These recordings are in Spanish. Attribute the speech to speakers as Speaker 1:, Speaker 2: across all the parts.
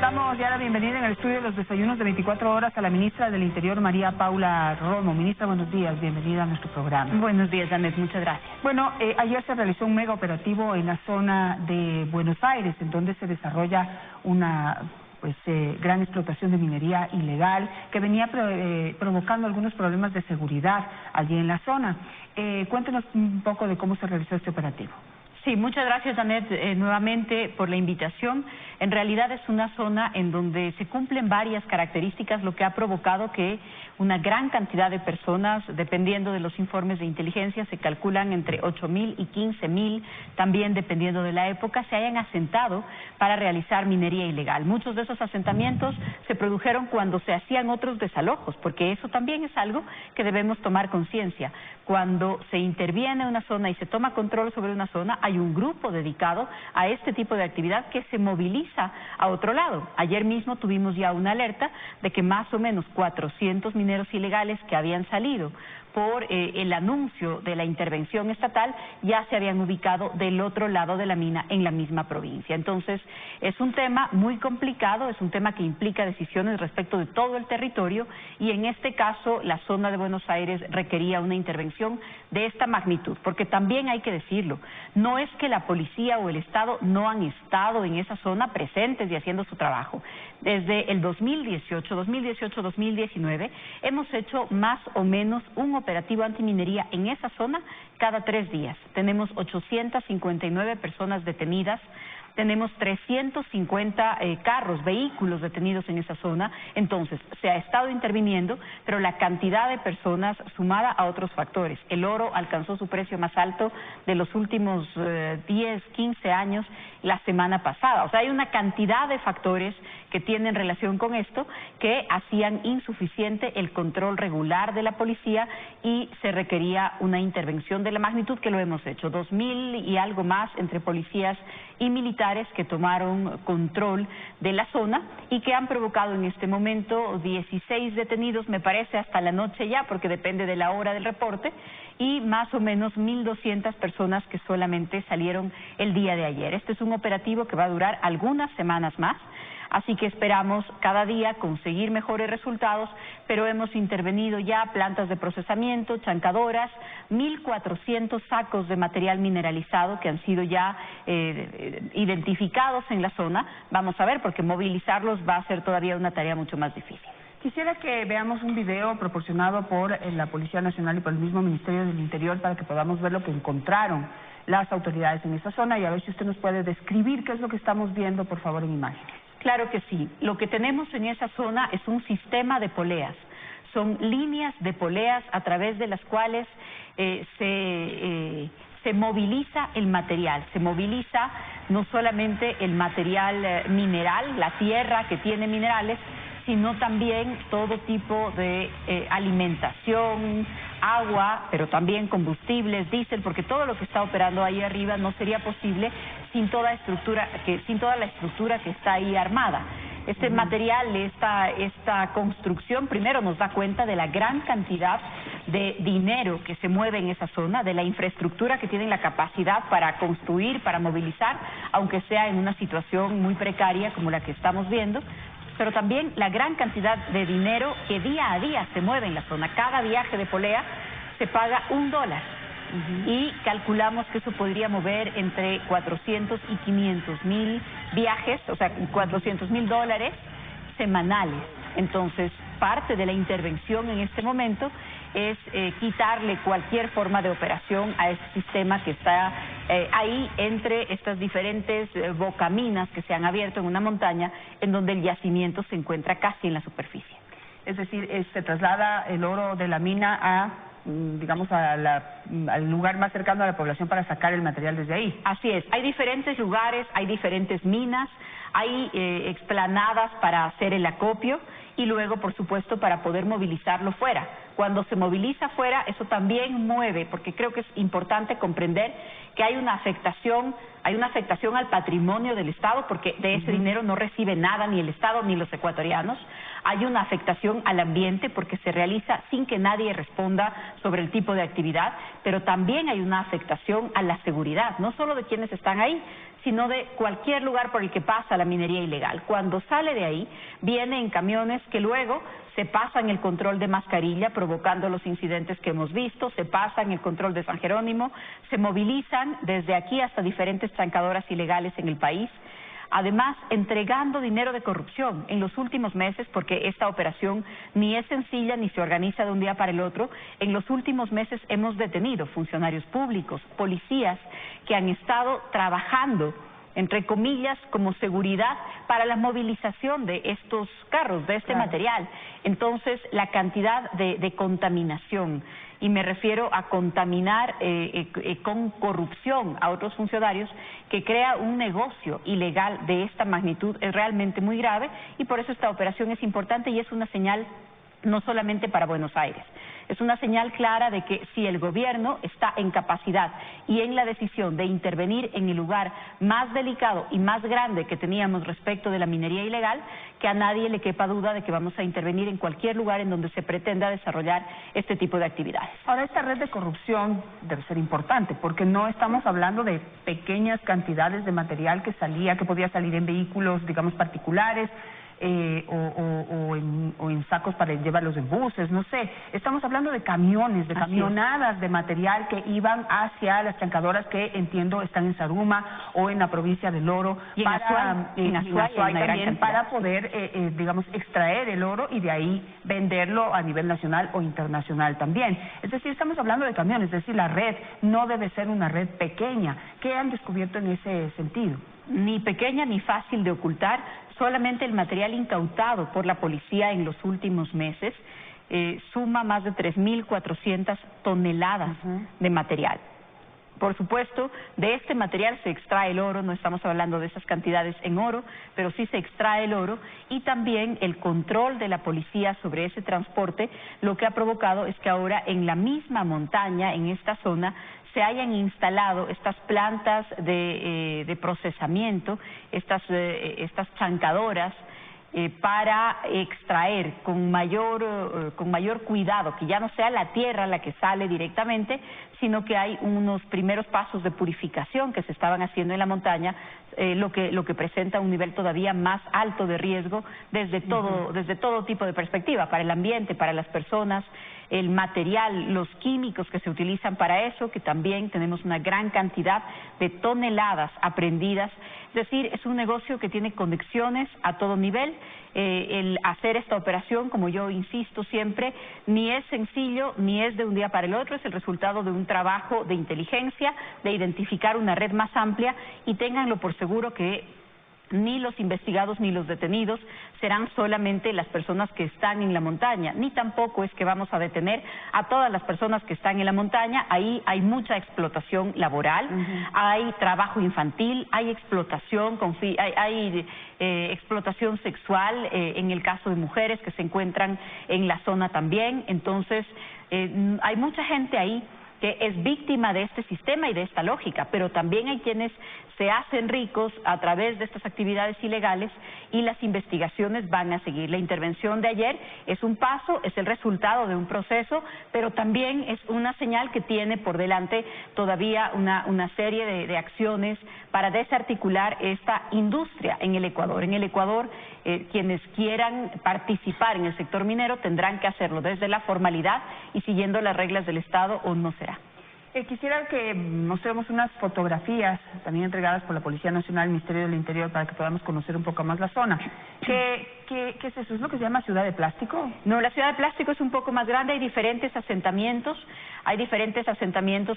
Speaker 1: Damos ya la bienvenida en el estudio de los desayunos de 24 horas a la ministra del Interior, María Paula Romo. Ministra, buenos días, bienvenida a nuestro programa.
Speaker 2: Buenos días, Janet, muchas gracias.
Speaker 1: Bueno, ayer se realizó un mega operativo en la zona de Buenos Aires, en donde se desarrolla una gran explotación de minería ilegal que venía provocando algunos problemas de seguridad allí en la zona. Cuéntenos un poco de cómo se realizó este operativo.
Speaker 2: Sí, muchas gracias, Janet, nuevamente por la invitación. En realidad es una zona en donde se cumplen varias características, lo que ha provocado que una gran cantidad de personas, dependiendo de los informes de inteligencia, se calculan entre 8.000 y 15.000, también dependiendo de la época, se hayan asentado para realizar minería ilegal. Muchos de esos asentamientos se produjeron cuando se hacían otros desalojos, porque eso también es algo que debemos tomar conciencia. Cuando se interviene en una zona y se toma control sobre una zona, hay un grupo dedicado a este tipo de actividad que se moviliza a otro lado. Ayer mismo tuvimos ya una alerta de que más o menos 400 mineros ilegales que habían salido por el anuncio de la intervención estatal ya se habían ubicado del otro lado de la mina en la misma provincia. Entonces, es un tema muy complicado, es un tema que implica decisiones respecto de todo el territorio y en este caso la zona de Buenos Aires requería una intervención de esta magnitud, porque también hay que decirlo, no es que la policía o el Estado no han estado en esa zona presentes y haciendo su trabajo. Desde el 2018-2019 hemos hecho más o menos un operativo antiminería en esa zona cada 3 días. Tenemos 859 personas detenidas, tenemos 350 carros, vehículos detenidos en esa zona. Entonces, se ha estado interviniendo, pero la cantidad de personas sumada a otros factores. El oro alcanzó su precio más alto de los últimos 10, 15 años la semana pasada. O sea, hay una cantidad de factores que tienen relación con esto que hacían insuficiente el control regular de la policía y se requería una intervención de la magnitud que lo hemos hecho. 2.000 y algo más entre policías y militares que tomaron control de la zona y que han provocado en este momento 16 detenidos, me parece, hasta la noche ya, porque depende de la hora del reporte, y más o menos 1.200 personas que solamente salieron el día de ayer. Este es un operativo que va a durar algunas semanas más. Así que esperamos cada día conseguir mejores resultados, pero hemos intervenido ya plantas de procesamiento, chancadoras, 1.400 sacos de material mineralizado que han sido ya identificados en la zona. Vamos a ver, porque movilizarlos va a ser todavía una tarea mucho más difícil.
Speaker 1: Quisiera que veamos un video proporcionado por la Policía Nacional y por el mismo Ministerio del Interior para que podamos ver lo que encontraron las autoridades en esa zona y a ver si usted nos puede describir qué es lo que estamos viendo, por favor, en imágenes.
Speaker 2: Claro que sí. Lo que tenemos en esa zona es un sistema de poleas. Son líneas de poleas a través de las cuales se moviliza el material. Se moviliza no solamente el material mineral, la tierra que tiene minerales, sino también todo tipo de alimentación, agua, pero también combustibles, diésel, porque todo lo que está operando ahí arriba no sería posible sin toda la estructura que está ahí armada. Este material, esta construcción, primero nos da cuenta de la gran cantidad de dinero que se mueve en esa zona, de la infraestructura que tienen la capacidad para construir, para movilizar, aunque sea en una situación muy precaria como la que estamos viendo, pero también la gran cantidad de dinero que día a día se mueve en la zona. Cada viaje de polea se paga $1 y calculamos que eso podría mover entre 400 y 500.000 viajes, o sea, $400.000 semanales. Entonces, parte de la intervención en este momento es quitarle cualquier forma de operación a este sistema que está ahí entre estas diferentes bocaminas que se han abierto en una montaña en donde el yacimiento se encuentra casi en la superficie.
Speaker 1: Es decir, se traslada el oro de la mina a, digamos, al lugar más cercano a la población para sacar el material desde ahí.
Speaker 2: Así es, hay diferentes lugares, hay diferentes minas, hay explanadas para hacer el acopio y luego, por supuesto, para poder movilizarlo fuera. Cuando se moviliza fuera, eso también mueve, porque creo que es importante comprender que hay una afectación al patrimonio del Estado, porque de ese dinero no recibe nada ni el Estado ni los ecuatorianos. Hay una afectación al ambiente porque se realiza sin que nadie responda sobre el tipo de actividad, pero también hay una afectación a la seguridad, no solo de quienes están ahí, sino de cualquier lugar por el que pasa la minería ilegal. Cuando sale de ahí, viene en camiones que luego se pasan el control de Mascarilla, provocando los incidentes que hemos visto, se pasan el control de San Jerónimo, se movilizan desde aquí hasta diferentes trancadoras ilegales en el país. Además, entregando dinero de corrupción en los últimos meses, porque esta operación ni es sencilla ni se organiza de un día para el otro. En los últimos meses hemos detenido funcionarios públicos, policías que han estado trabajando, entre comillas, como seguridad para la movilización de estos carros, de este material. Entonces, la cantidad de contaminación, y me refiero a contaminar con corrupción a otros funcionarios, que crea un negocio ilegal de esta magnitud, es realmente muy grave, y por eso esta operación es importante y es una señal no solamente para Buenos Aires. Es una señal clara de que si el gobierno está en capacidad y en la decisión de intervenir en el lugar más delicado y más grande que teníamos respecto de la minería ilegal, que a nadie le quepa duda de que vamos a intervenir en cualquier lugar en donde se pretenda desarrollar este tipo de actividades.
Speaker 1: Ahora, esta red de corrupción debe ser importante, porque no estamos hablando de pequeñas cantidades de material que podía salir en vehículos, digamos, particulares, o en sacos para llevarlos en buses, no sé. Estamos hablando de camiones, de camionadas de material que iban hacia las trancadoras que entiendo están en Zaruma o en la provincia del Oro,
Speaker 2: y en Azuay
Speaker 1: también, para poder, digamos, extraer el oro y de ahí venderlo a nivel nacional o internacional también. Es decir, estamos hablando de camiones, es decir, la red no debe ser una red pequeña. ¿Qué han descubierto en ese sentido?
Speaker 2: Ni pequeña ni fácil de ocultar. Solamente el material incautado por la policía en los últimos meses suma más de 3.400 toneladas de material. Por supuesto, de este material se extrae el oro, no estamos hablando de esas cantidades en oro, pero sí se extrae el oro, y también el control de la policía sobre ese transporte, lo que ha provocado es que ahora en la misma montaña, en esta zona, se hayan instalado estas plantas de procesamiento, estas chancadoras, para extraer con mayor cuidado, que ya no sea la tierra la que sale directamente, sino que hay unos primeros pasos de purificación que se estaban haciendo en la montaña, lo que presenta un nivel todavía más alto de riesgo desde todo tipo de perspectiva, para el ambiente, para las personas, el material, los químicos que se utilizan para eso, que también tenemos una gran cantidad de toneladas aprehendidas. Es decir, es un negocio que tiene conexiones a todo nivel. El hacer esta operación, como yo insisto siempre, ni es sencillo ni es de un día para el otro, es el resultado de un trabajo de inteligencia, de identificar una red más amplia, y ténganlo por seguro que ni los investigados ni los detenidos serán solamente las personas que están en la montaña, ni tampoco es que vamos a detener a todas las personas que están en la montaña. Ahí hay mucha explotación laboral, hay trabajo infantil, hay explotación, hay explotación sexual en el caso de mujeres que se encuentran en la zona también. Entonces, hay mucha gente ahí que es víctima de este sistema y de esta lógica, pero también hay quienes se hacen ricos a través de estas actividades ilegales, y las investigaciones van a seguir. La intervención de ayer es un paso, es el resultado de un proceso, pero también es una señal que tiene por delante todavía una serie de acciones para desarticular esta industria en el Ecuador. En el Ecuador, quienes quieran participar en el sector minero tendrán que hacerlo desde la formalidad y siguiendo las reglas del Estado, o no será.
Speaker 1: Quisiera que mostremos unas fotografías también entregadas por la Policía Nacional, el Ministerio del Interior, para que podamos conocer un poco más la zona. ¿Qué es eso? ¿Es lo que se llama Ciudad de Plástico?
Speaker 2: No, la Ciudad de Plástico es un poco más grande, hay diferentes asentamientos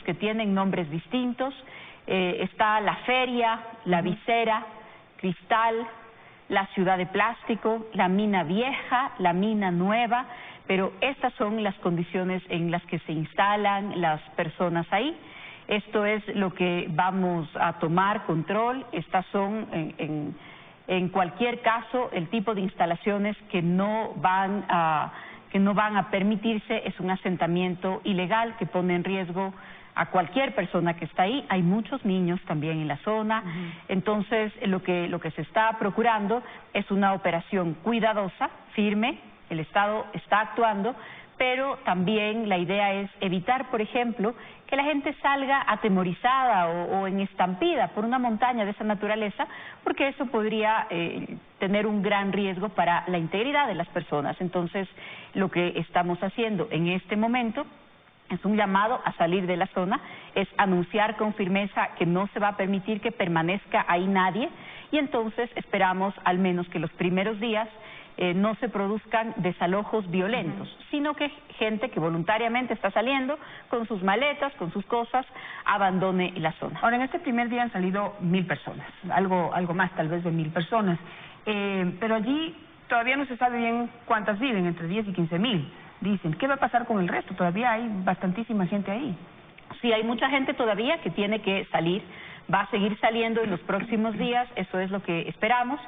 Speaker 2: que tienen nombres distintos. Está La Feria, La Visera, Cristal, la Ciudad de Plástico, la Mina Vieja, la Mina Nueva, pero estas son las condiciones en las que se instalan las personas ahí. Esto es lo que vamos a tomar control. Estas son, en cualquier caso, el tipo de instalaciones que no van a permitirse. Es un asentamiento ilegal que pone en riesgo a cualquier persona que está ahí. Hay muchos niños también en la zona. Entonces, lo que se está procurando es una operación cuidadosa, firme. El Estado está actuando, pero también la idea es evitar, por ejemplo, que la gente salga atemorizada o en estampida por una montaña de esa naturaleza, porque eso podría tener un gran riesgo para la integridad de las personas. Entonces, lo que estamos haciendo en este momento es un llamado a salir de la zona, es anunciar con firmeza que no se va a permitir que permanezca ahí nadie, y entonces esperamos al menos que los primeros días no se produzcan desalojos violentos, sino que gente que voluntariamente está saliendo con sus maletas, con sus cosas, abandone la zona.
Speaker 1: Ahora, en este primer día han salido 1000 personas, algo más tal vez de 1000 personas, pero allí todavía no se sabe bien cuántas viven, entre 10 y 15.000, dicen. ¿Qué va a pasar con el resto? Todavía hay bastantísima gente ahí.
Speaker 2: Sí, hay mucha gente todavía que tiene que salir, va a seguir saliendo en los próximos días, eso es lo que esperamos.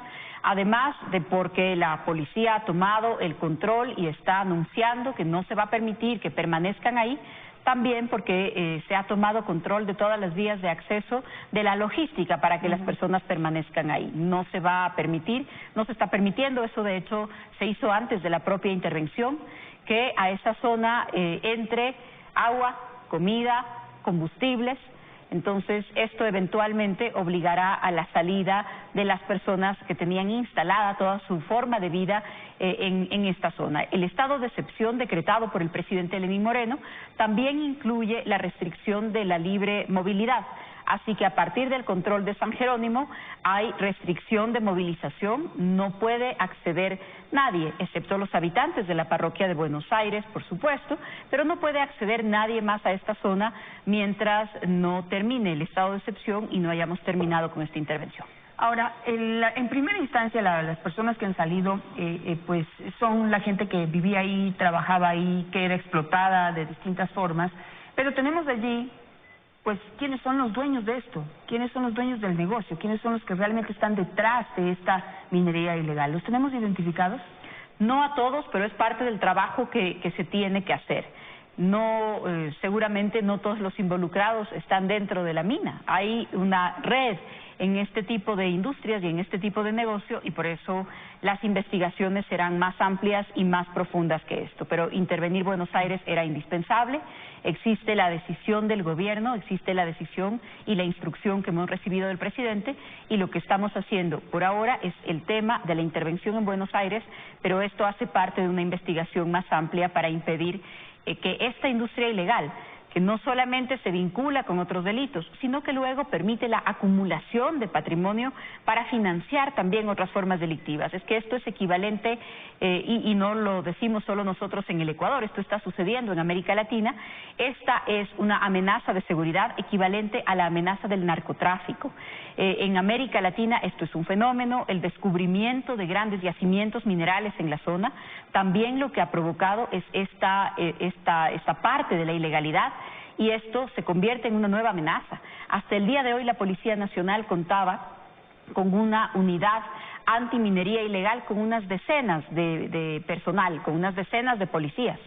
Speaker 2: Además de porque la policía ha tomado el control y está anunciando que no se va a permitir que permanezcan ahí, también porque se ha tomado control de todas las vías de acceso de la logística para que las personas permanezcan ahí. No se va a permitir, no se está permitiendo, eso de hecho se hizo antes de la propia intervención, que a esa zona entre agua, comida, combustibles. Entonces, esto eventualmente obligará a la salida de las personas que tenían instalada toda su forma de vida en esta zona. El estado de excepción decretado por el presidente Lenín Moreno también incluye la restricción de la libre movilidad. Así que a partir del control de San Jerónimo hay restricción de movilización, no puede acceder nadie, excepto los habitantes de la parroquia de Buenos Aires, por supuesto, pero no puede acceder nadie más a esta zona mientras no termine el estado de excepción y no hayamos terminado con esta intervención.
Speaker 1: Ahora, en primera instancia, las personas que han salido, pues son la gente que vivía ahí, trabajaba ahí, que era explotada de distintas formas, pero tenemos allí pues, ¿quiénes son los dueños de esto? ¿Quiénes son los dueños del negocio? ¿Quiénes son los que realmente están detrás de esta minería ilegal? ¿Los tenemos identificados?
Speaker 2: No a todos, pero es parte del trabajo que se tiene que hacer. No, seguramente no todos los involucrados están dentro de la mina. Hay una red en este tipo de industrias y en este tipo de negocio, y por eso las investigaciones serán más amplias y más profundas que esto. Pero intervenir Buenos Aires era indispensable. Existe la decisión del gobierno, existe la decisión y la instrucción que hemos recibido del presidente, y lo que estamos haciendo por ahora es el tema de la intervención en Buenos Aires, pero esto hace parte de una investigación más amplia para impedir que esta industria ilegal, que no solamente se vincula con otros delitos, sino que luego permite la acumulación de patrimonio para financiar también otras formas delictivas. Es que esto es equivalente, y no lo decimos solo nosotros en el Ecuador, esto está sucediendo en América Latina. Esta es una amenaza de seguridad equivalente a la amenaza del narcotráfico. En América Latina esto es un fenómeno, el descubrimiento de grandes yacimientos minerales en la zona, también lo que ha provocado es esta parte de la ilegalidad, y esto se convierte en una nueva amenaza. Hasta el día de hoy la Policía Nacional contaba con una unidad antiminería ilegal con unas decenas de personal, con unas decenas de policías.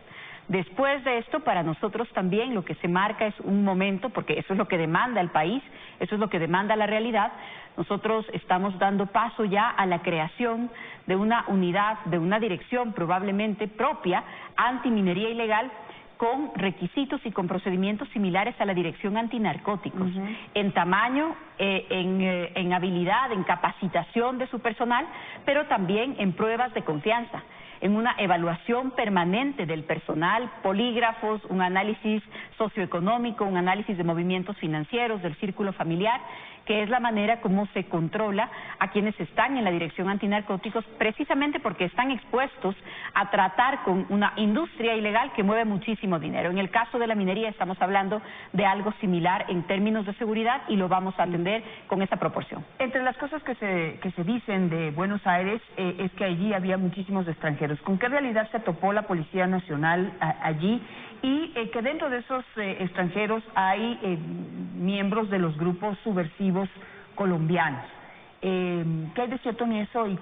Speaker 2: Después de esto, para nosotros también lo que se marca es un momento, porque eso es lo que demanda el país, eso es lo que demanda la realidad. Nosotros estamos dando paso ya a la creación de una unidad, de una dirección probablemente propia, antiminería ilegal, con requisitos y con procedimientos similares a la Dirección Antinarcóticos, en tamaño, en habilidad, en capacitación de su personal, pero también en pruebas de confianza, en una evaluación permanente del personal, polígrafos, un análisis socioeconómico, un análisis de movimientos financieros, del círculo familiar, que es la manera como se controla a quienes están en la Dirección Antinarcóticos, precisamente porque están expuestos a tratar con una industria ilegal que mueve muchísimo dinero. En el caso de la minería estamos hablando de algo similar en términos de seguridad, y lo vamos a atender con esa proporción.
Speaker 1: Entre las cosas que se dicen de Buenos Aires es que allí había muchísimos extranjeros. ¿Con qué realidad se topó la Policía Nacional allí? Y que dentro de esos extranjeros hay miembros de los grupos subversivos colombianos. ¿Qué hay de cierto en eso y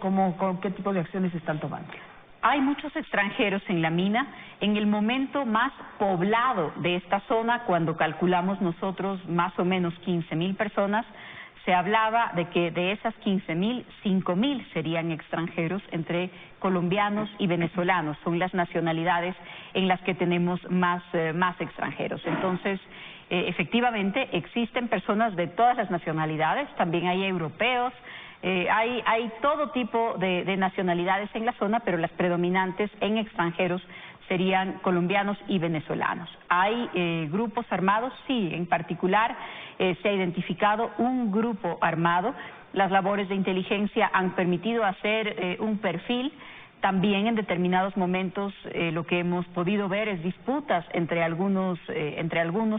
Speaker 1: qué tipo de acciones se están tomando?
Speaker 2: Hay muchos extranjeros en la mina. En el momento más poblado de esta zona, cuando calculamos nosotros más o menos 15.000 personas, se hablaba de que de esas 15.000, 5.000 serían extranjeros entre colombianos y venezolanos. Son las nacionalidades en las que tenemos más extranjeros. Entonces, efectivamente, existen personas de todas las nacionalidades, también hay europeos, hay todo tipo de nacionalidades en la zona, pero las predominantes en extranjeros serían colombianos y venezolanos. ¿Hay grupos armados? Sí, en particular se ha identificado un grupo armado. Las labores de inteligencia han permitido hacer un perfil. También en determinados momentos lo que hemos podido ver es disputas entre algunos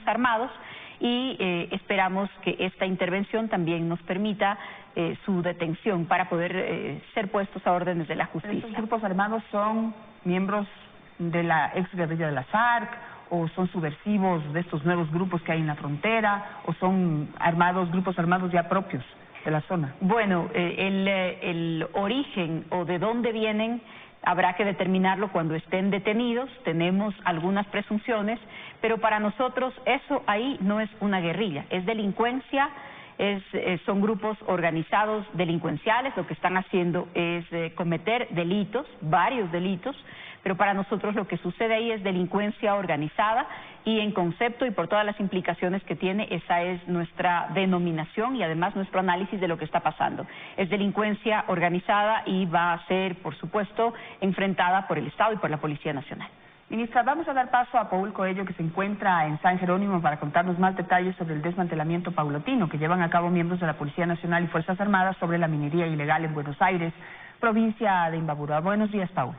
Speaker 2: armados y esperamos que esta intervención también nos permita su detención para poder ser puestos a órdenes de la justicia.
Speaker 1: ¿Estos grupos armados son miembros de la ex guerrilla de las FARC o son subversivos de estos nuevos grupos que hay en la frontera o son grupos armados ya propios de la zona?
Speaker 2: Bueno, el origen o de dónde vienen habrá que determinarlo cuando estén detenidos. Tenemos algunas presunciones, pero para nosotros eso ahí no es una guerrilla, es delincuencia. Son grupos organizados delincuenciales, lo que están haciendo es cometer delitos, varios delitos, pero para nosotros lo que sucede ahí es delincuencia organizada y en concepto y por todas las implicaciones que tiene, esa es nuestra denominación y además nuestro análisis de lo que está pasando. Es delincuencia organizada y va a ser, por supuesto, enfrentada por el Estado y por la Policía Nacional.
Speaker 1: Ministra, vamos a dar paso a Paul Coello, que se encuentra en San Jerónimo, para contarnos más detalles sobre el desmantelamiento paulatino que llevan a cabo miembros de la Policía Nacional y Fuerzas Armadas sobre la minería ilegal en Buenos Aires, provincia de Imbabura. Buenos días, Paul.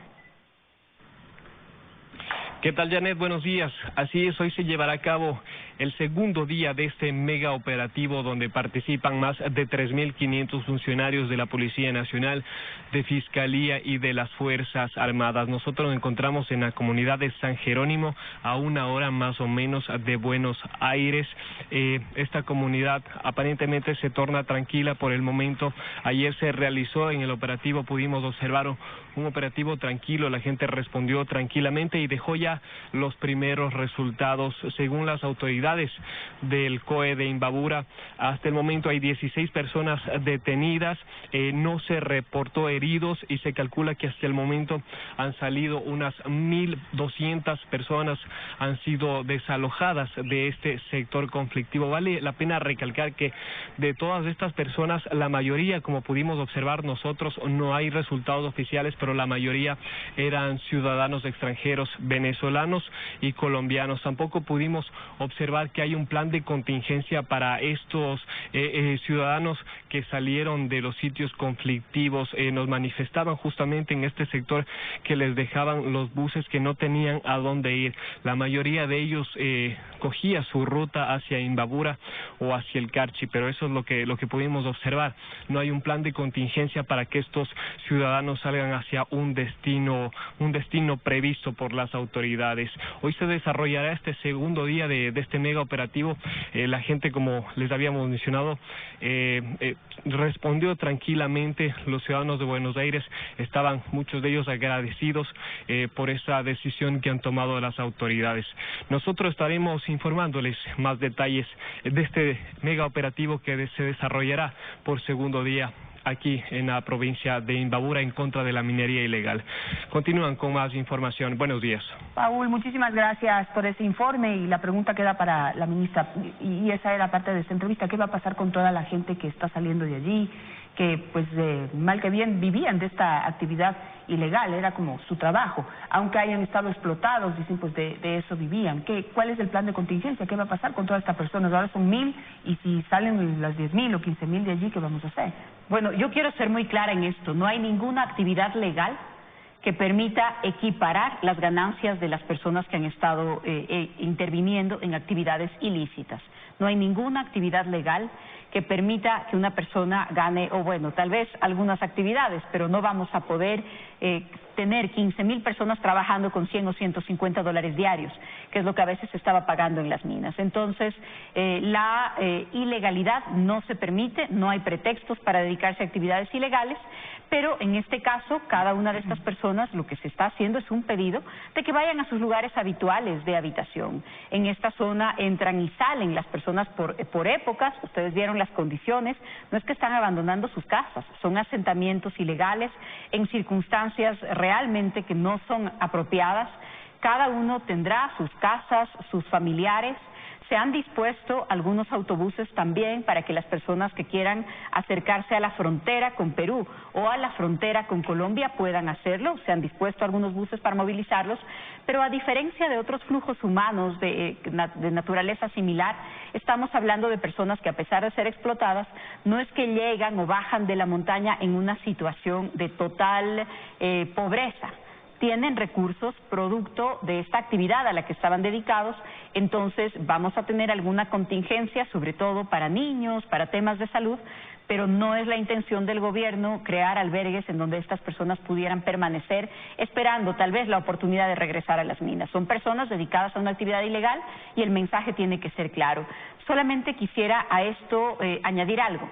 Speaker 3: ¿Qué tal, Janet? Buenos días. Así es, hoy se llevará a cabo el segundo día de este mega operativo donde participan más de 3.500 funcionarios de la Policía Nacional, de Fiscalía y de las Fuerzas Armadas. Nosotros nos encontramos en la comunidad de San Jerónimo, a una hora más o menos de Buenos Aires. Esta comunidad aparentemente se torna tranquila por el momento. Ayer se realizó en el operativo, pudimos observar un operativo tranquilo, la gente respondió tranquilamente y dejó ya los primeros resultados. Según las autoridades del COE de Imbabura, hasta el momento hay 16 personas detenidas, no se reportó heridos y se calcula que hasta el momento han salido unas 1.200 personas, han sido desalojadas de este sector conflictivo. Vale la pena recalcar que de todas estas personas, la mayoría, como pudimos observar nosotros, no hay resultados oficiales, pero la mayoría eran ciudadanos extranjeros, venezolanos y colombianos. Tampoco pudimos observar que hay un plan de contingencia para estos ciudadanos que salieron de los sitios conflictivos. Nos manifestaban justamente en este sector que les dejaban los buses, que no tenían a dónde ir. La mayoría de ellos cogía su ruta hacia Imbabura o hacia el Carchi, pero eso es lo que pudimos observar. No hay un plan de contingencia para que estos ciudadanos salgan hacia un destino previsto por las autoridades. Hoy se desarrollará este segundo día de este mega operativo. La gente, como les habíamos mencionado, respondió tranquilamente. Los ciudadanos de Buenos Aires estaban, muchos de ellos, agradecidos por esa decisión que han tomado las autoridades. Nosotros estaremos informándoles más detalles de este mega operativo que se desarrollará por segundo día aquí en la provincia de Imbabura en contra de la minería ilegal. Continúan con más información. Buenos días.
Speaker 1: Paul, muchísimas gracias por ese informe y la pregunta queda para la ministra, y esa era parte de esta entrevista. ¿Qué va a pasar con toda la gente que está saliendo de allí, que pues mal que bien vivían de esta actividad ilegal, era como su trabajo, aunque hayan estado explotados, dicen pues de eso vivían? ¿Cuál es el plan de contingencia? ¿Qué va a pasar con todas estas personas? Ahora son 1.000 y si salen las 10.000 o 15.000 de allí, ¿qué vamos a hacer?
Speaker 2: Bueno, yo quiero ser muy clara en esto, no hay ninguna actividad legal que permita equiparar las ganancias de las personas que han estado interviniendo en actividades ilícitas. No hay ninguna actividad legal que permita que una persona gane, o bueno, tal vez algunas actividades, pero no vamos a poder tener 15.000 personas trabajando con 100 o 150 dólares diarios, que es lo que a veces se estaba pagando en las minas. Entonces, la ilegalidad no se permite, no hay pretextos para dedicarse a actividades ilegales, pero en este caso, cada una de estas personas lo que se está haciendo es un pedido de que vayan a sus lugares habituales de habitación. En esta zona entran y salen las personas por épocas. Ustedes vieron las condiciones, no es que están abandonando sus casas, son asentamientos ilegales en circunstancias realmente que no son apropiadas. Cada uno tendrá sus casas, sus familiares. Se han dispuesto algunos autobuses también para que las personas que quieran acercarse a la frontera con Perú o a la frontera con Colombia puedan hacerlo. Se han dispuesto algunos buses para movilizarlos, pero a diferencia de otros flujos humanos de naturaleza similar, estamos hablando de personas que, a pesar de ser explotadas, no es que llegan o bajan de la montaña en una situación de total pobreza. Tienen recursos producto de esta actividad a la que estaban dedicados, entonces vamos a tener alguna contingencia, sobre todo para niños, para temas de salud, pero no es la intención del gobierno crear albergues en donde estas personas pudieran permanecer esperando tal vez la oportunidad de regresar a las minas. Son personas dedicadas a una actividad ilegal y el mensaje tiene que ser claro. Solamente quisiera a esto añadir algo.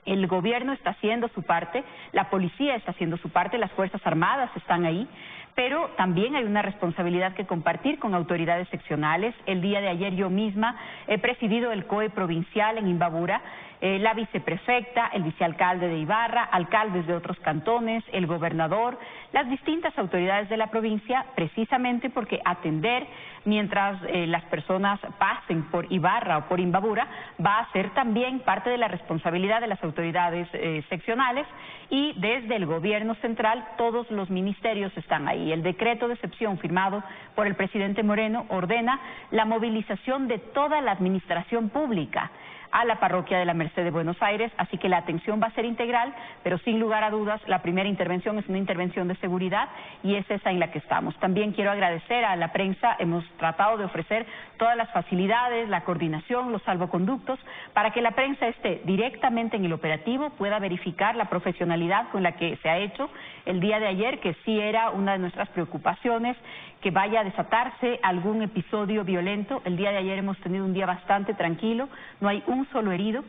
Speaker 2: El gobierno está haciendo su parte, la policía está haciendo su parte, las Fuerzas Armadas están ahí, pero también hay una responsabilidad que compartir con autoridades seccionales. El día de ayer yo misma he presidido el COE provincial en Imbabura, la viceprefecta, el vicealcalde de Ibarra, alcaldes de otros cantones, el gobernador, las distintas autoridades de la provincia, precisamente porque atender mientras las personas pasen por Ibarra o por Imbabura va a ser también parte de la responsabilidad de las autoridades seccionales, y desde el gobierno central todos los ministerios están ahí. El decreto de excepción firmado por el presidente Moreno ordena la movilización de toda la administración pública a la parroquia de la Merced de Buenos Aires, así que la atención va a ser integral, pero sin lugar a dudas la primera intervención es una intervención de seguridad y es esa en la que estamos. También quiero agradecer a la prensa, hemos tratado de ofrecer todas las facilidades, la coordinación, los salvoconductos, para que la prensa esté directamente en el operativo, pueda verificar la profesionalidad con la que se ha hecho el día de ayer, que sí era una de nuestras preocupaciones, que vaya a desatarse algún episodio violento. El día de ayer hemos tenido un día bastante tranquilo, no hay un solo herido,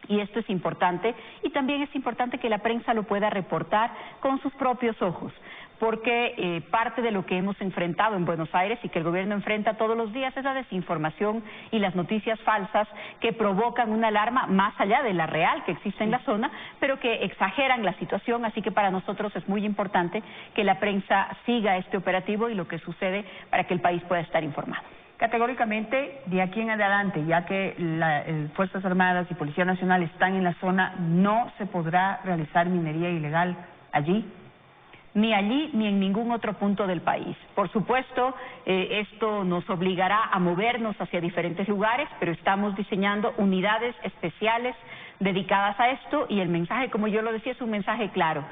Speaker 2: y esto es importante, y también es importante que la prensa lo pueda reportar con sus propios ojos, porque parte de lo que hemos enfrentado en Buenos Aires y que el gobierno enfrenta todos los días es la desinformación y las noticias falsas que provocan una alarma más allá de la real que existe en la zona, pero que exageran la situación. Así que para nosotros es muy importante que la prensa siga este operativo y lo que sucede para que el país pueda estar informado.
Speaker 1: Categóricamente, de aquí en adelante, ya que Fuerzas Armadas y Policía Nacional están en la zona, no se podrá realizar minería ilegal allí.
Speaker 2: Ni allí ni en ningún otro punto del país. Por supuesto, esto nos obligará a movernos hacia diferentes lugares, pero estamos diseñando unidades especiales dedicadas a esto, y el mensaje, como yo lo decía, es un mensaje claro.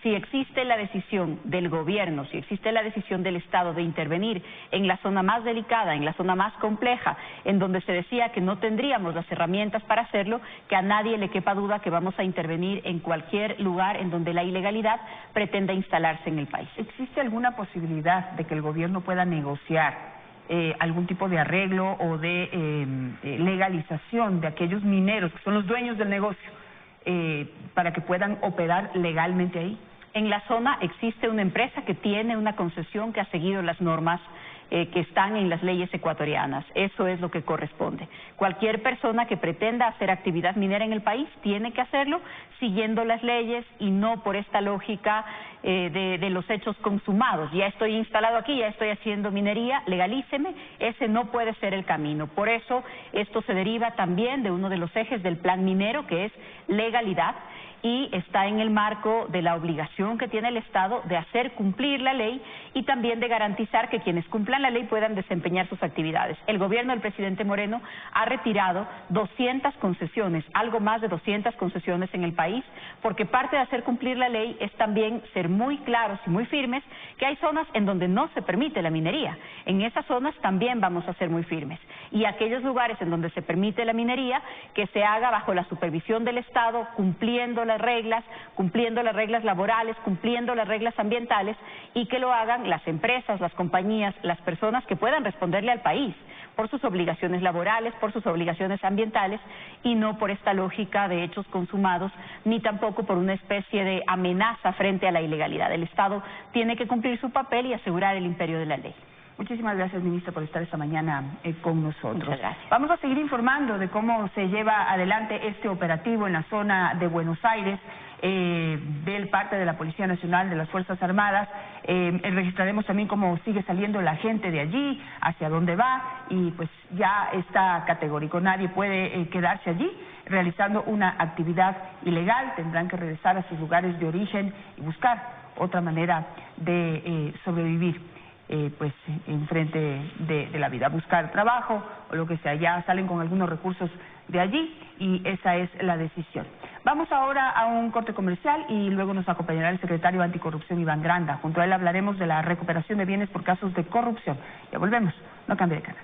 Speaker 2: Si existe la decisión del gobierno, si existe la decisión del Estado de intervenir en la zona más delicada, en la zona más compleja, en donde se decía que no tendríamos las herramientas para hacerlo, que a nadie le quepa duda que vamos a intervenir en cualquier lugar en donde la ilegalidad pretenda instalarse en el país.
Speaker 1: ¿Existe alguna posibilidad de que el gobierno pueda negociar algún tipo de arreglo o de legalización de aquellos mineros que son los dueños del negocio para que puedan operar legalmente ahí?
Speaker 2: En la zona existe una empresa que tiene una concesión, que ha seguido las normas que están en las leyes ecuatorianas. Eso es lo que corresponde. Cualquier persona que pretenda hacer actividad minera en el país tiene que hacerlo siguiendo las leyes y no por esta lógica de los hechos consumados. Ya estoy instalado aquí, ya estoy haciendo minería, legalíceme. Ese no puede ser el camino. Por eso esto se deriva también de uno de los ejes del plan minero, que es legalidad, y está en el marco de la obligación que tiene el Estado de hacer cumplir la ley y también de garantizar que quienes cumplan la ley puedan desempeñar sus actividades. El gobierno del presidente Moreno ha retirado 200 concesiones, algo más de 200 concesiones en el país, porque parte de hacer cumplir la ley es también ser muy claros y muy firmes que hay zonas en donde no se permite la minería. En esas zonas también vamos a ser muy firmes. Y aquellos lugares en donde se permite la minería, que se haga bajo la supervisión del Estado, cumpliendo las reglas laborales, cumpliendo las reglas ambientales, y que lo hagan las empresas, las compañías, las personas que puedan responderle al país por sus obligaciones laborales, por sus obligaciones ambientales, y no por esta lógica de hechos consumados, ni tampoco por una especie de amenaza frente a la ilegalidad. El Estado tiene que cumplir su papel y asegurar el imperio de la ley.
Speaker 1: Muchísimas gracias, ministra, por estar esta mañana con nosotros.
Speaker 2: Muchas gracias.
Speaker 1: Vamos a seguir informando de cómo se lleva adelante este operativo en la zona de Buenos Aires, del parte de la Policía Nacional, de las Fuerzas Armadas. Registraremos también cómo sigue saliendo la gente de allí, hacia dónde va, y pues ya está categórico. Nadie puede quedarse allí realizando una actividad ilegal. Tendrán que regresar a sus lugares de origen y buscar otra manera de sobrevivir. Pues en frente de la vida, buscar trabajo o lo que sea. Ya salen con algunos recursos de allí y esa es la decisión. Vamos ahora a un corte comercial y luego nos acompañará el secretario anticorrupción Iván Granda. Junto a él hablaremos de la recuperación de bienes por casos de corrupción. Ya volvemos, no cambie de canal.